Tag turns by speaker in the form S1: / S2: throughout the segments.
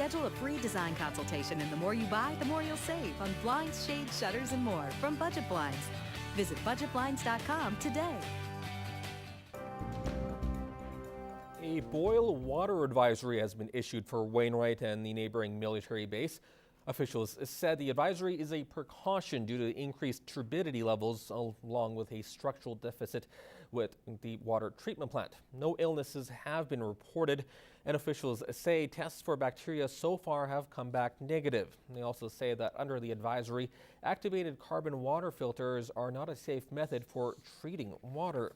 S1: Schedule a free design consultation, and the more you buy, the more you'll save on blinds, shades, shutters, and more from Budget Blinds. Visit budgetblinds.com today.
S2: A boil water advisory has been issued for Wainwright and the neighboring military base. Officials said the advisory is a precaution due to increased turbidity levels along with a structural deficit with the water treatment plant. No illnesses have been reported, and officials say tests for bacteria so far have come back negative. They also say that under the advisory, activated carbon water filters are not a safe method for treating water.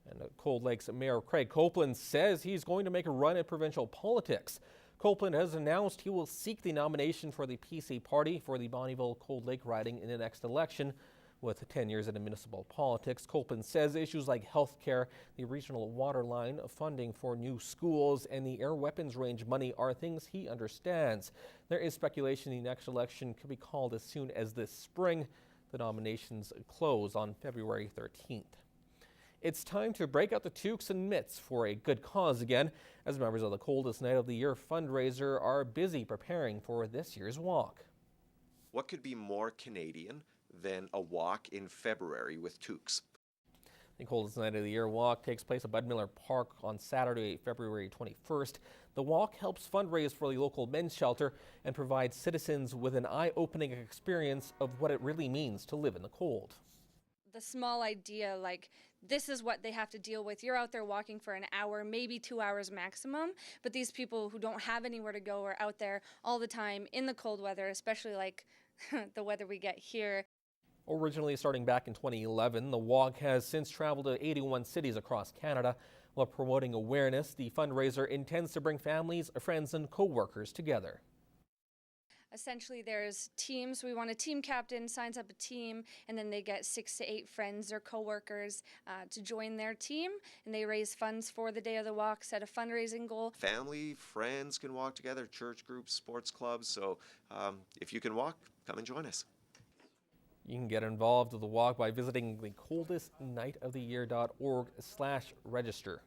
S2: And Cold Lake's Mayor Craig Copeland says he's going to make a run at provincial politics. Copeland has announced he will seek the nomination for the PC party for the Bonnyville-Cold Lake riding in the next election. With 10 years in municipal politics, Copeland says issues like health care, the regional water line, funding for new schools, and the air weapons range money are things he understands. There is speculation the next election could be called as soon as this spring. The nominations close on February 13th. It's time to break out the toques and mitts for a good cause again, as members of the Coldest Night of the Year fundraiser are busy preparing for this year's walk.
S3: What could be more Canadian than a walk in February with toques?
S2: The Coldest Night of the Year walk takes place at Bud Miller Park on Saturday, February 21st. The walk helps fundraise for the local men's shelter and provides citizens with an eye-opening experience of what it really means to live in the cold.
S4: The small idea, like this is what they have to deal with. You're out there walking for an hour, maybe 2 hours maximum, but these people who don't have anywhere to go are out there all the time in the cold weather, especially like the weather we get here.
S2: Originally starting back in 2011, the walk has since traveled to 81 cities across Canada. While promoting awareness, the fundraiser intends to bring families, friends, and co-workers together.
S4: Essentially, there's teams. We want a team captain, signs up a team, and then they get 6 to 8 friends or coworkers to join their team, and they raise funds for the day of the walk, set a fundraising goal.
S3: Family, friends can walk together, church groups, sports clubs. So if you can walk, come and join us.
S2: You can get involved with the walk by visiting the coldestnightoftheyear.org/register.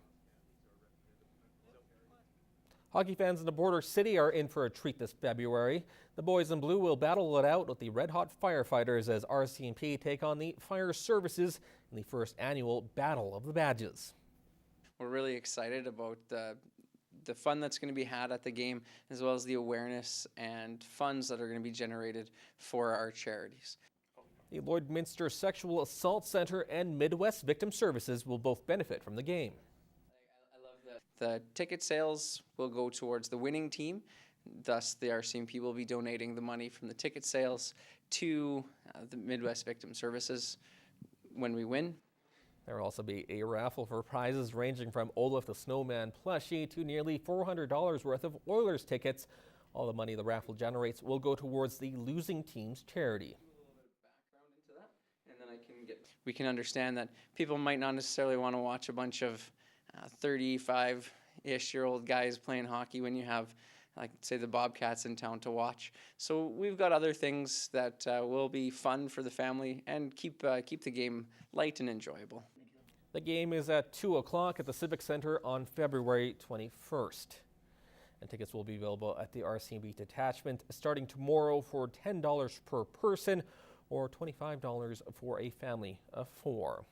S2: Hockey fans in the Border City are in for a treat this February. The boys in blue will battle it out with the red-hot firefighters as RCMP take on the fire services in the first annual Battle of the Badges.
S5: We're really excited about the fun that's going to be had at the game, as well as the awareness and funds that are going to be generated for our charities.
S2: The Lloydminster Sexual Assault Center and Midwest Victim Services will both benefit from the game.
S5: The ticket sales will go towards the winning team. Thus, the RCMP will be donating the money from the ticket sales to the Midwest Victim Services when we win.
S2: There will also be a raffle for prizes ranging from Olaf the Snowman plushie to nearly $400 worth of Oilers tickets. All the money the raffle generates will go towards the losing team's charity.
S5: And then we can understand that people might not necessarily want to watch a bunch of 35-ish-year-old guys playing hockey when you have, like, say, the Bobcats in town to watch. So we've got other things that will be fun for the family and keep the game light and enjoyable.
S2: The game is at 2 o'clock at the Civic Center on February 21st. And tickets will be available at the RCMP detachment starting tomorrow for $10 per person or $25 for a family of 4.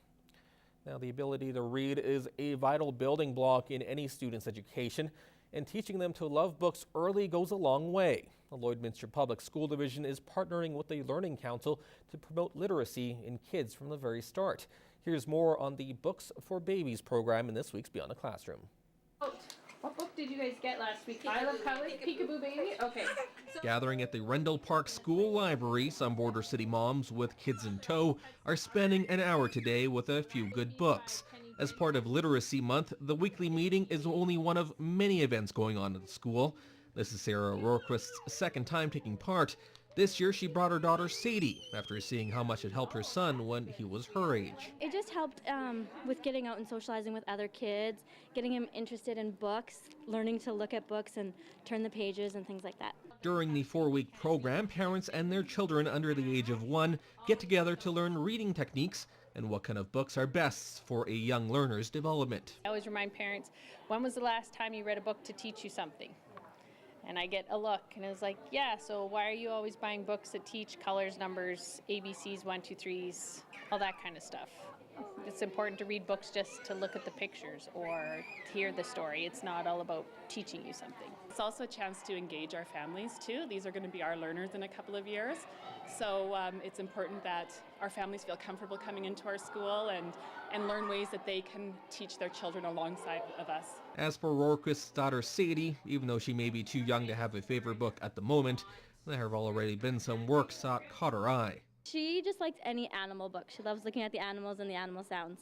S2: Now, the ability to read is a vital building block in any student's education, and teaching them to love books early goes a long way. The Lloydminster Public School Division is partnering with the Learning Council to promote literacy in kids from the very start. Here's more on the Books for Babies program in this week's Beyond the Classroom.
S6: What book did you guys get last week? I Love Colors, Peekaboo Baby? Okay.
S2: Gathering at the Rondell Park School Library, some Border City moms with kids in tow are spending an hour today with a few good books. As part of Literacy Month, the weekly meeting is only one of many events going on at the school. This is Sarah Roquist's second time taking part. This year, she brought her daughter Sadie after seeing how much it helped her son when he was her age.
S7: It just helped with getting out and socializing with other kids, getting him interested in books, learning to look at books and turn the pages and things like that.
S2: During the 4-week program, parents and their children under the age of 1 get together to learn reading techniques and what kind of books are best for a young learner's development.
S6: I always remind parents, when was the last time you read a book to teach you something? And I get a look, and it was like, yeah, so why are you always buying books that teach colors, numbers, ABCs, 1, 2, 3s, all that kind of stuff? It's important to read books just to look at the pictures or hear the story. It's not all about teaching you something.
S8: It's also a chance to engage our families too. These are going to be our learners in a couple of years. So it's important that our families feel comfortable coming into our school and learn ways that they can teach their children alongside of us.
S2: As for Rourke's daughter Sadie, even though she may be too young to have a favorite book at the moment, there have already been some works that caught her eye.
S7: She just likes any animal book. She loves looking at the animals and the animal sounds.